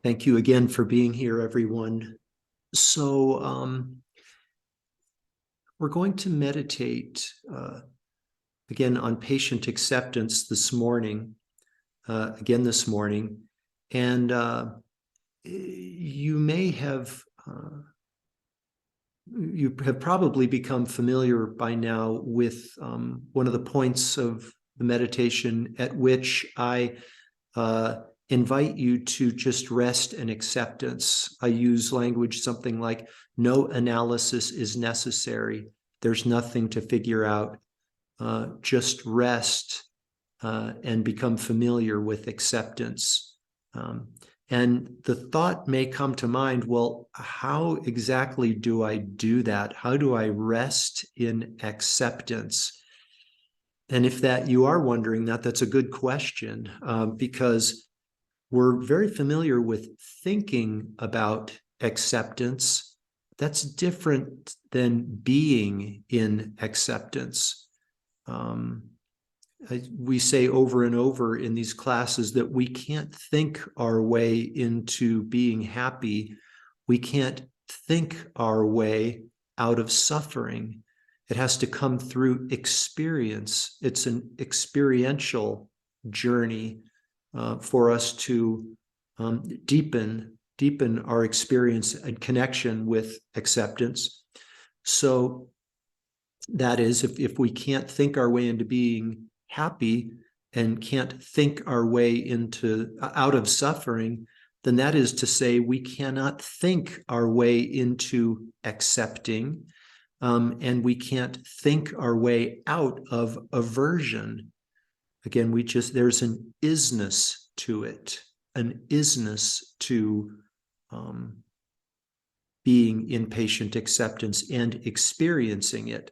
Thank you again for being here, everyone. So, we're going to meditate again on patient acceptance this morning, this morning. And you may have, you have probably become familiar by now with one of the points of the meditation at which I invite you to just rest in acceptance. I use language something like, no analysis is necessary. There's nothing to figure out. Just rest and become familiar with acceptance. And the thought may come to mind, well, how exactly do I do that? How do I rest in acceptance? And if that you are wondering that, that's a good question, because we're very familiar with thinking about acceptance. That's different than being in acceptance. We say over and over in these classes that we can't think our way into being happy. We can't think our way out of suffering. It has to come through experience. It's an experiential journey for us to deepen our experience and connection with acceptance. So that is, if we can't think our way into being happy and can't think our way into out of suffering, then that is to say we cannot think our way into accepting, and we can't think our way out of aversion. Again, there's an isness to it, an isness to being in patient acceptance and experiencing it.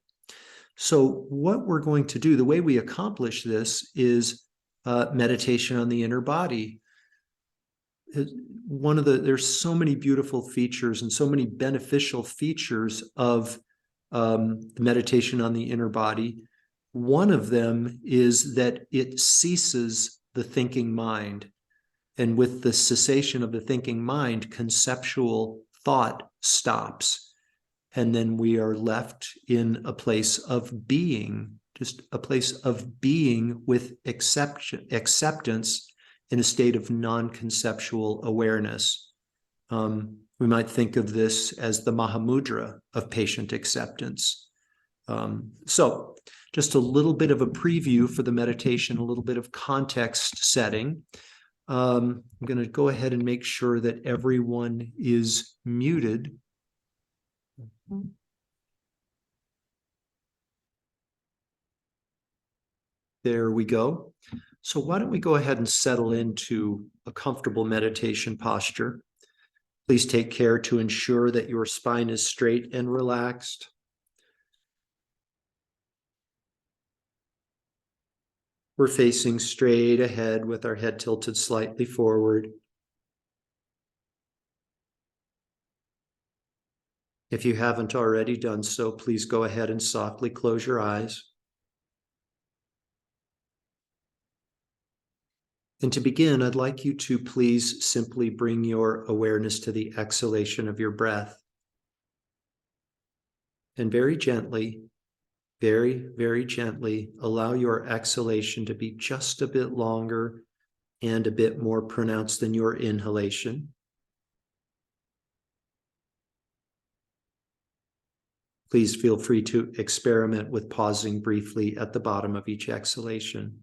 So what we're going to do, the way we accomplish this is meditation on the inner body. There's so many beautiful features and so many beneficial features of the meditation on the inner body. One of them is that it ceases the thinking mind. And with the cessation of the thinking mind, conceptual thought stops. And then we are left in a place of being, just a place of being with acceptance in a state of non-conceptual awareness. We might think of this as the Mahamudra of patient acceptance. So just a little bit of a preview for the meditation, a little bit of context setting. I'm going to go ahead and make sure that everyone is muted. There we go. So why don't we go ahead and settle into a comfortable meditation posture. Please take care to ensure that your spine is straight and relaxed. We're facing straight ahead with our head tilted slightly forward. If you haven't already done so, please go ahead and softly close your eyes. And to begin, I'd like you to please simply bring your awareness to the exhalation of your breath. And very gently, very, very gently, allow your exhalation to be just a bit longer and a bit more pronounced than your inhalation. Please feel free to experiment with pausing briefly at the bottom of each exhalation.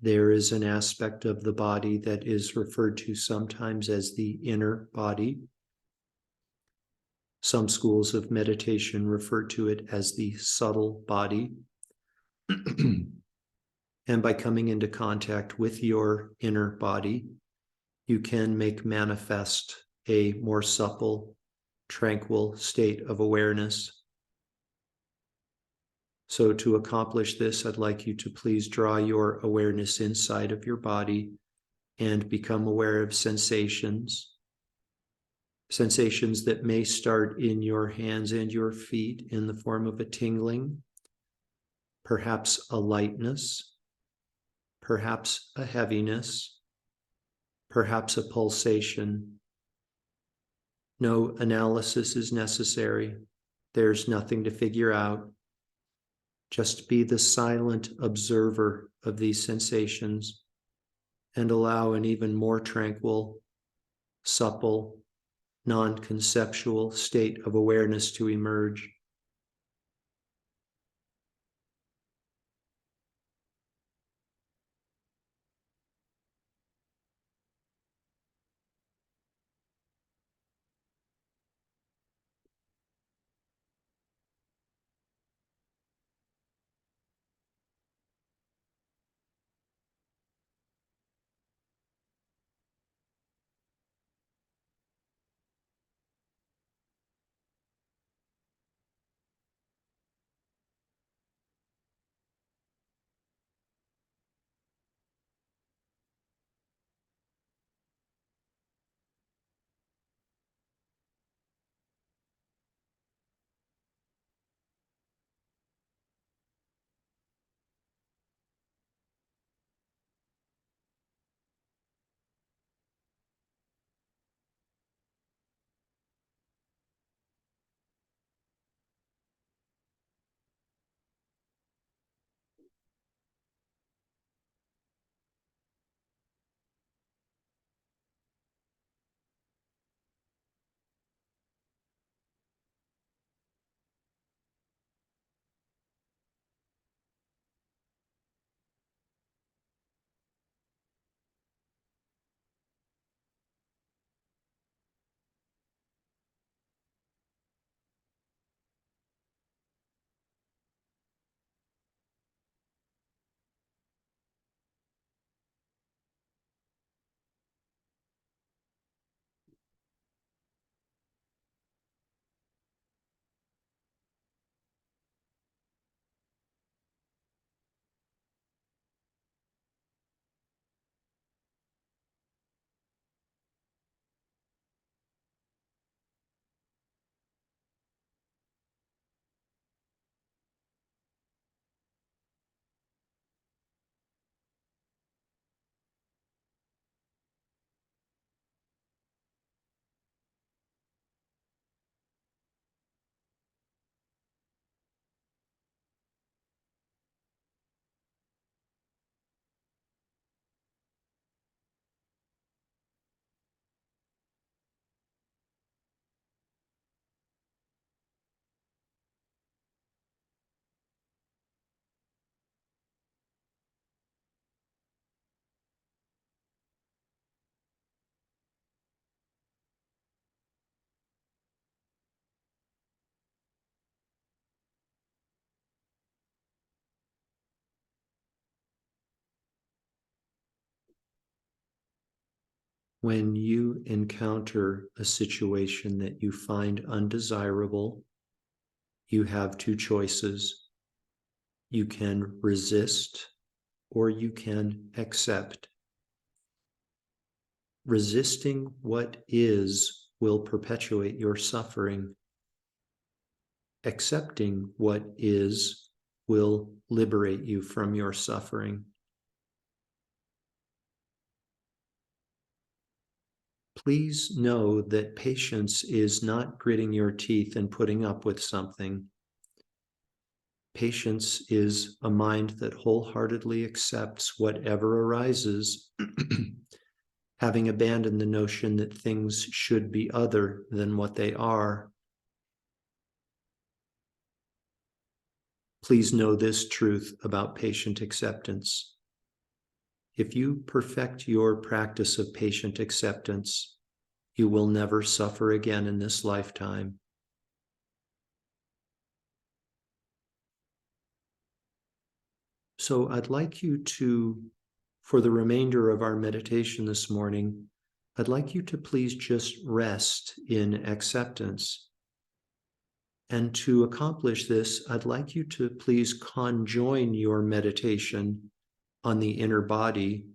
There is an aspect of the body that is referred to sometimes as the inner body. Some schools of meditation refer to it as the subtle body. And by coming into contact with your inner body, you can make manifest a more supple, tranquil state of awareness. So to accomplish this, I'd like you to please draw your awareness inside of your body and become aware of sensations. Sensations that may start in your hands and your feet in the form of a tingling, perhaps a lightness, perhaps a heaviness, perhaps a pulsation. No analysis is necessary. There's nothing to figure out. Just be the silent observer of these sensations and allow an even more tranquil, supple, non-conceptual state of awareness to emerge. When you encounter a situation that you find undesirable, you have two choices. You can resist or you can accept. Resisting what is will perpetuate your suffering. Accepting what is will liberate you from your suffering. Please know that patience is not gritting your teeth and putting up with something. Patience is a mind that wholeheartedly accepts whatever arises, having abandoned the notion that things should be other than what they are. Please know this truth about patient acceptance. If you perfect your practice of patient acceptance, you will never suffer again in this lifetime. So I'd like you to, for the remainder of our meditation this morning, I'd like you to please just rest in acceptance. And to accomplish this, I'd like you to please conjoin your meditation on the inner body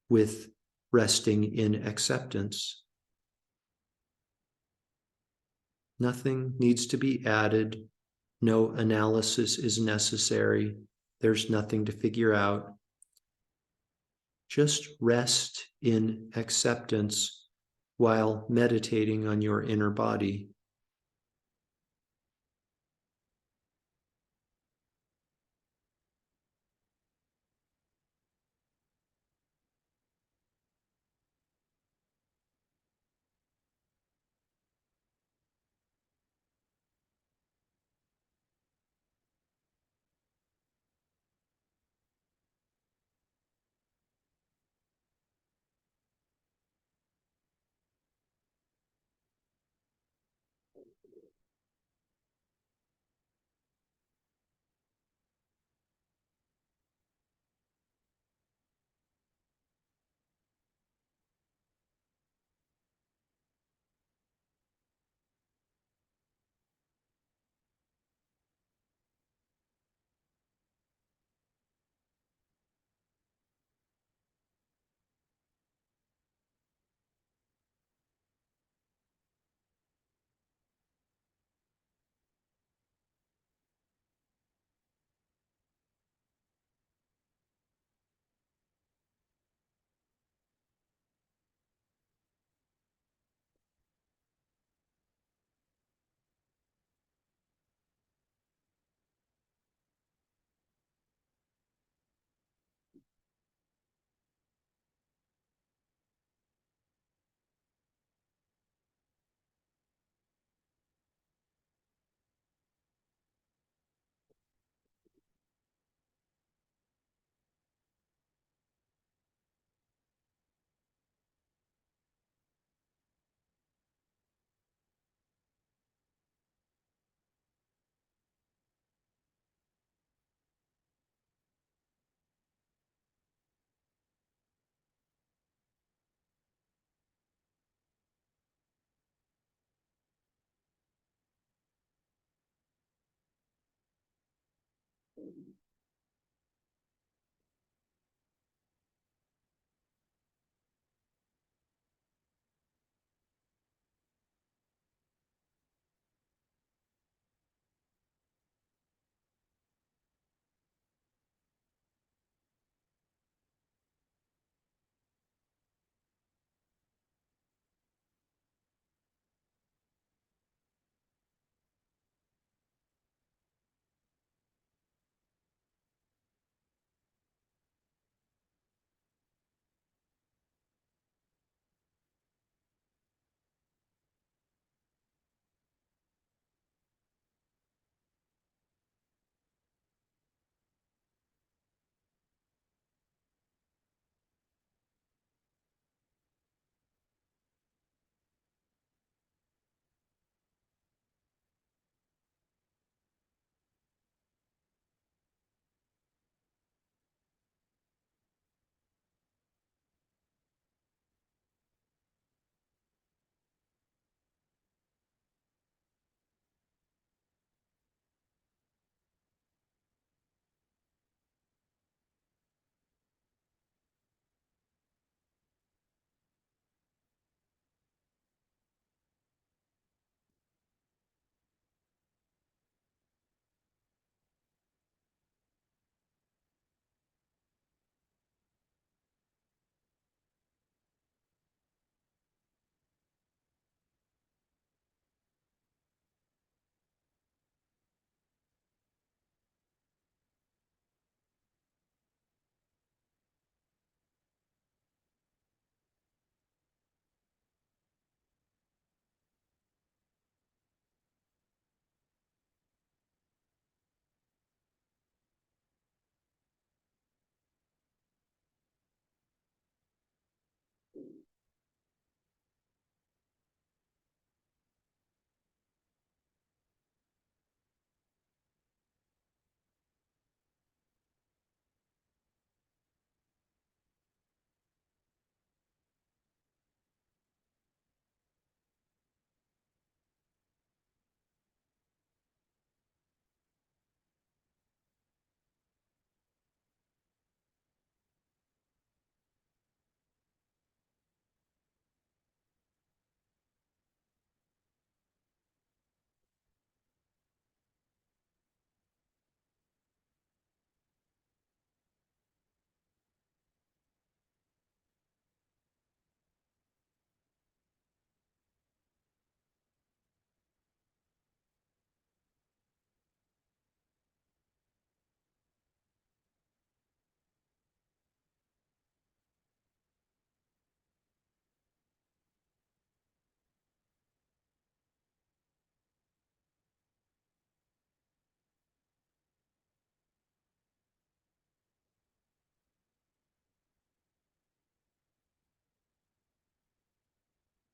with resting in acceptance. Nothing needs to be added. No analysis is necessary. There's nothing to figure out. Just rest in acceptance while meditating on your inner body.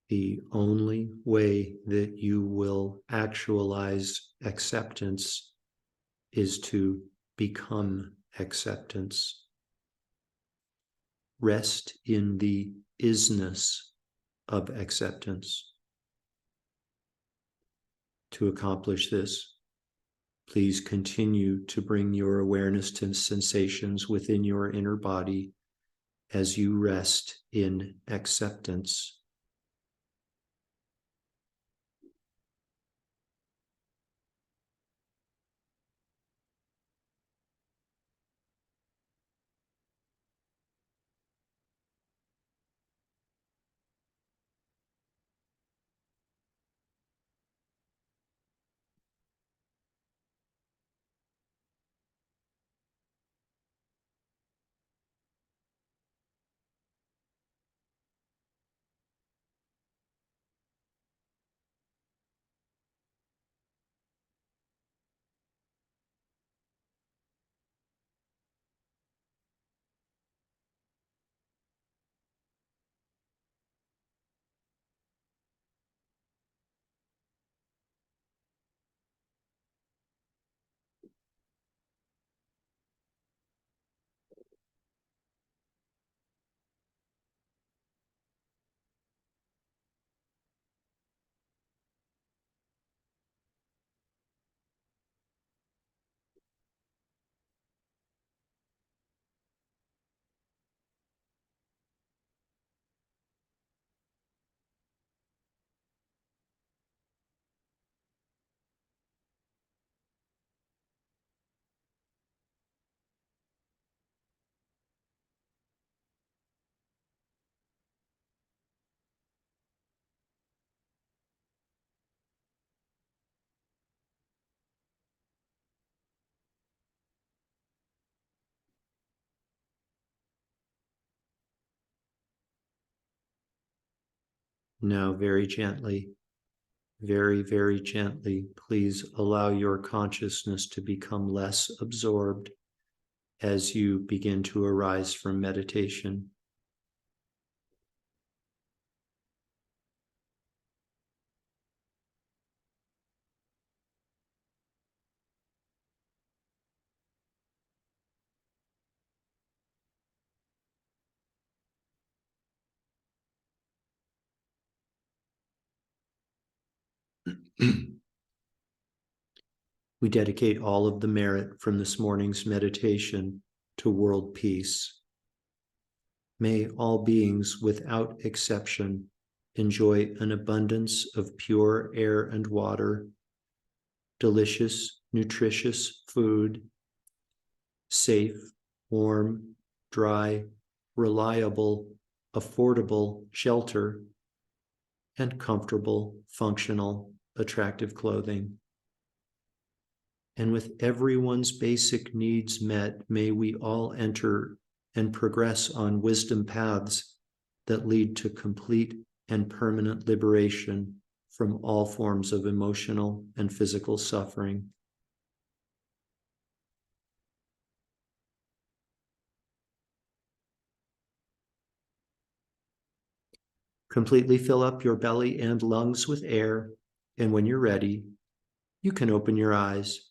The only way that you will actualize acceptance is to become acceptance. Rest in the isness of acceptance. To accomplish this, please continue to bring your awareness to sensations within your inner body as you rest in acceptance. Now, very gently, very, very gently, please allow your consciousness to become less absorbed as you begin to arise from meditation. We dedicate all of the merit from this morning's meditation to world peace. May all beings, without exception, enjoy an abundance of pure air and water, delicious, nutritious food, safe, warm, dry, reliable, affordable shelter, and comfortable, functional, attractive clothing. And with everyone's basic needs met, may we all enter and progress on wisdom paths that lead to complete and permanent liberation from all forms of emotional and physical suffering. Completely fill up your belly and lungs with air, and when you're ready, you can open your eyes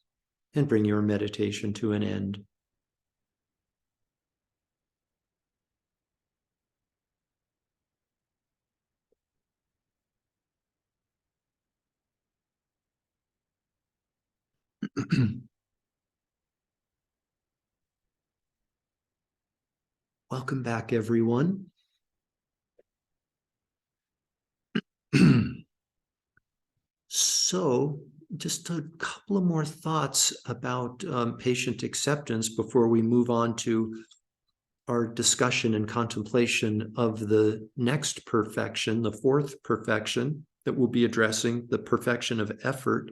and bring your meditation to an end. Welcome back, everyone. So, just a couple of more thoughts about patient acceptance before we move on to our discussion and contemplation of the next perfection, the fourth perfection that we'll be addressing, the perfection of effort.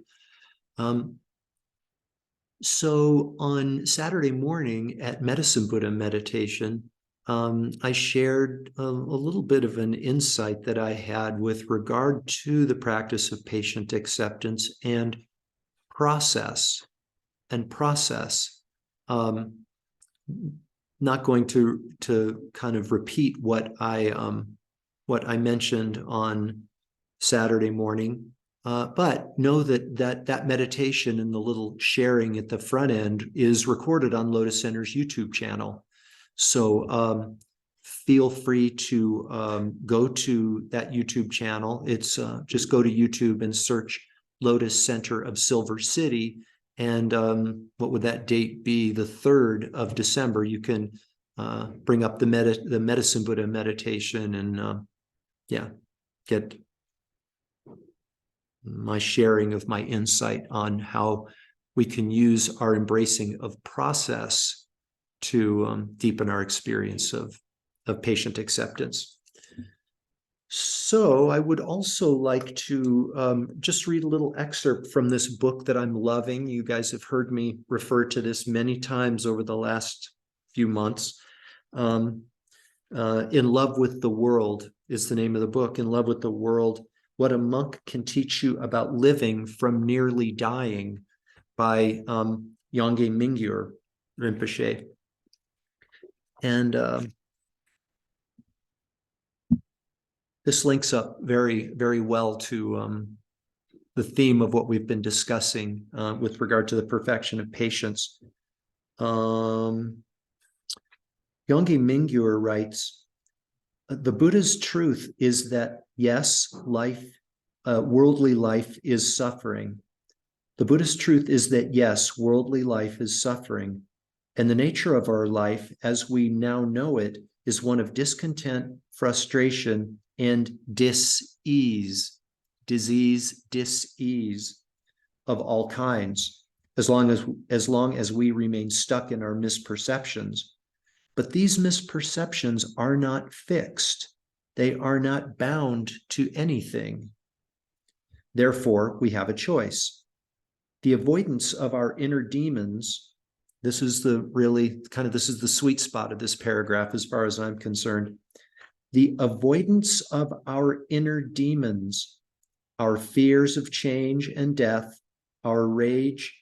So on Saturday morning at Medicine Buddha meditation, I shared a little bit of an insight that I had with regard to the practice of patient acceptance and process. Not going to kind of repeat what I mentioned on Saturday morning. But know that meditation and the little sharing at the front end is recorded on Lotus Center's YouTube channel. So feel free to go to that YouTube channel. It's just go to YouTube and search Lotus Center of Silver City. And what would that date be? The 3rd of December. You can bring up the Medicine Buddha meditation and get my sharing of my insight on how we can use our embracing of process to deepen our experience of patient acceptance. So I would also like to just read a little excerpt from this book that I'm loving. You guys have heard me refer to this many times over the last few months. In Love with the World is the name of the book. In Love with the World, What a Monk Can Teach You About Living from Nearly Dying by Yongey Mingyur Rinpoche. And this links up very, very well to the theme of what we've been discussing with regard to the perfection of patience. Yongey Mingyur writes, the Buddha's truth is that, yes, worldly life is suffering. The Buddha's truth is that, yes, worldly life is suffering. And the nature of our life, as we now know it, is one of discontent, frustration, and dis-ease, disease, dis-ease of all kinds, as long as we remain stuck in our misperceptions. But these misperceptions are not fixed. They are not bound to anything. Therefore, we have a choice. The avoidance of our inner demons, this is the sweet spot of this paragraph as far as I'm concerned. The avoidance of our inner demons, our fears of change and death, our rage,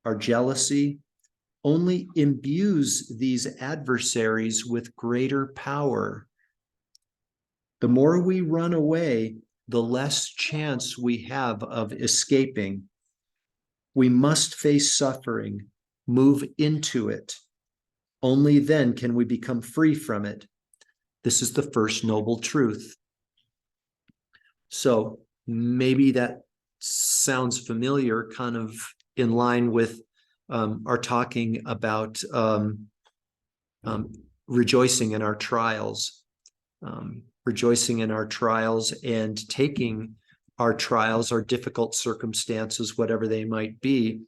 our jealousy, only imbues these adversaries with greater power. The more we run away, the less chance we have of escaping. We must face suffering, move into it. Only then can we become free from it. This is the first noble truth. So maybe that sounds familiar, kind of in line with our talking about rejoicing in our trials, and taking our trials, our difficult circumstances, whatever they might be,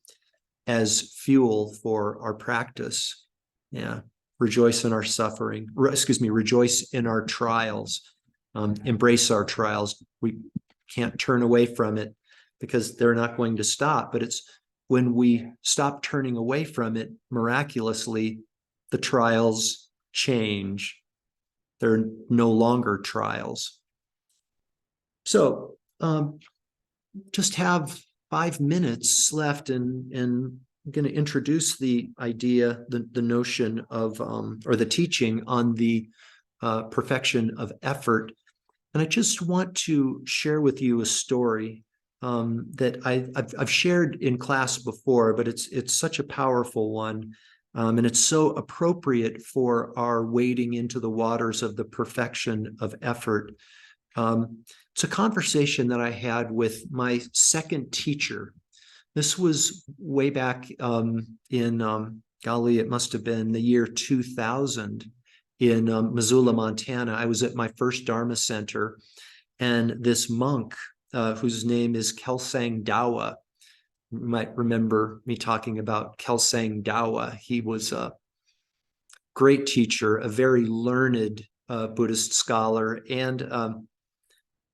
as fuel for our practice. Yeah. Rejoice in our suffering. Rejoice in our trials. Embrace our trials. We can't turn away from it because they're not going to stop. But it's when we stop turning away from it, miraculously, the trials change. They're no longer trials. So just have 5 minutes left, and I'm going to introduce the idea, the notion of, or the teaching on the perfection of effort. And I just want to share with you a story that I've shared in class before, but it's such a powerful one. And it's so appropriate for our wading into the waters of the perfection of effort. It's a conversation that I had with my second teacher. This was way back in, golly, it must have been the year 2000 in Missoula, Montana. I was at my first Dharma center, and this monk, whose name is Kelsang Dawa, you might remember me talking about Kelsang Dawa. He was a great teacher, a very learned Buddhist scholar, and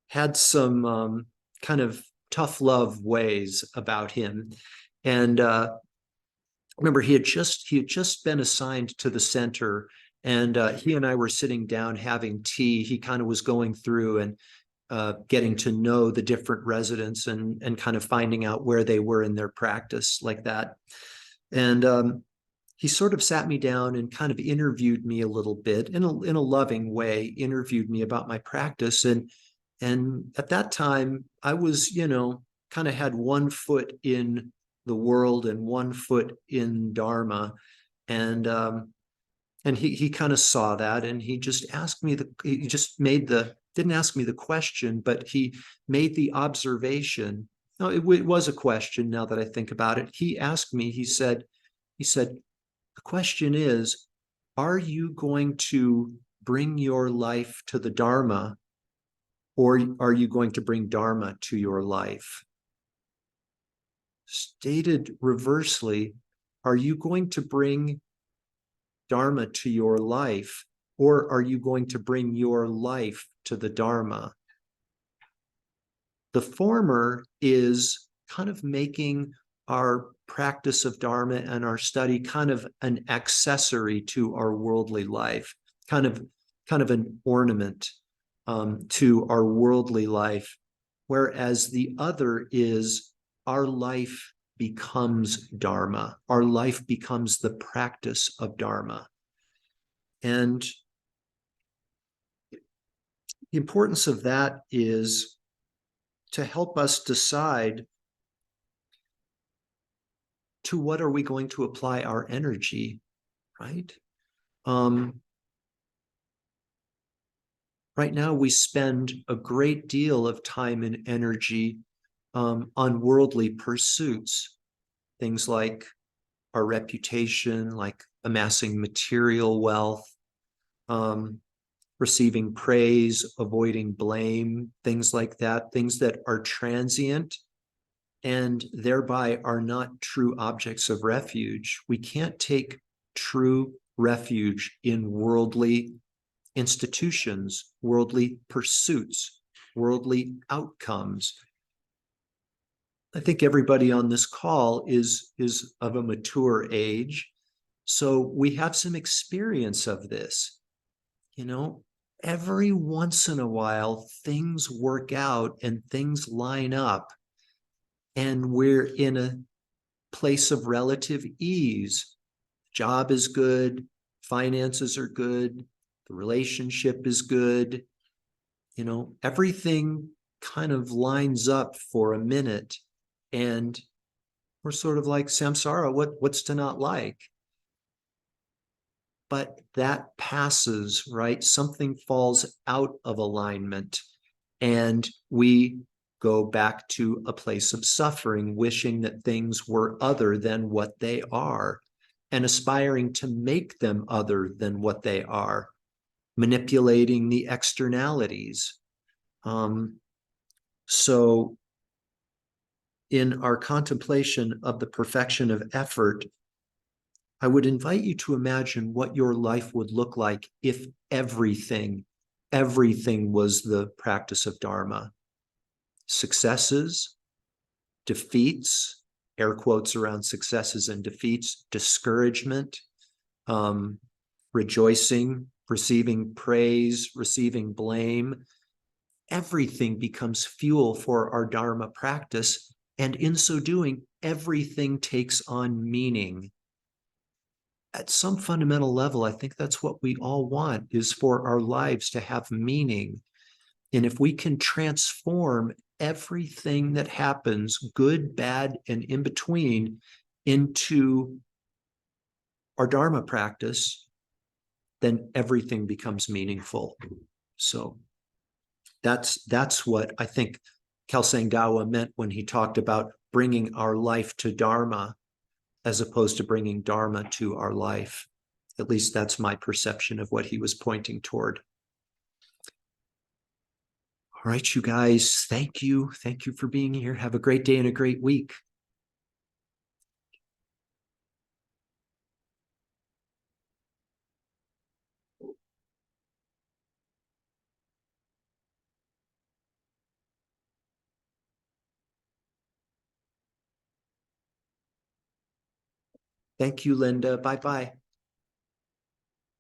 had some kind of tough love ways about him. And remember, he had just been assigned to the center, and he and I were sitting down having tea. He kind of was going through and getting to know the different residents and kind of finding out where they were in their practice like that. And he sort of sat me down and kind of interviewed me a little bit in a loving way, interviewed me about my practice. And And at that time, I was, kind of had one foot in the world and one foot in Dharma. And he kind of saw that, and he just asked me he just made didn't ask me the question, but he made the observation. No, it was a question now that I think about it. He asked me, he said, the question is, are you going to bring your life to the Dharma, or are you going to bring Dharma to your life? Stated reversely, are you going to bring Dharma to your life, or are you going to bring your life to the Dharma? The former is kind of making our practice of Dharma and our study kind of an accessory to our worldly life, kind of an ornament to our worldly life, whereas the other is our life becomes Dharma. Our life becomes the practice of Dharma. And the importance of that is to help us decide, to what are we going to apply our energy, right? Right now, we spend a great deal of time and energy on worldly pursuits, things like our reputation, like amassing material wealth, receiving praise, avoiding blame, things like that, things that are transient and thereby are not true objects of refuge. We can't take true refuge in worldly institutions, worldly pursuits, worldly outcomes. I think everybody on this call is of a mature age, so we have some experience of this. Every once in a while, things work out and things line up, and we're in a place of relative ease. Job is good, finances are good, the relationship is good. Everything kind of lines up for a minute, and we're sort of like, samsara, what's to not like? But that passes, right? Something falls out of alignment, and we go back to a place of suffering, wishing that things were other than what they are, and aspiring to make them other than what they are, manipulating the externalities. So in our contemplation of the perfection of effort, I would invite you to imagine what your life would look like if everything was the practice of Dharma. Successes, defeats, air quotes around successes and defeats, discouragement, rejoicing, receiving praise, receiving blame. Everything becomes fuel for our Dharma practice. And in so doing, everything takes on meaning. At some fundamental level, I think that's what we all want, is for our lives to have meaning. And if we can transform everything that happens, good, bad, and in between, into our Dharma practice, then everything becomes meaningful. So that's what I think Kelsang Dawa meant when he talked about bringing our life to Dharma, as opposed to bringing Dharma to our life. At least that's my perception of what he was pointing toward. All right, you guys, thank you. Thank you for being here. Have a great day and a great week. Thank you, Linda. Bye-bye.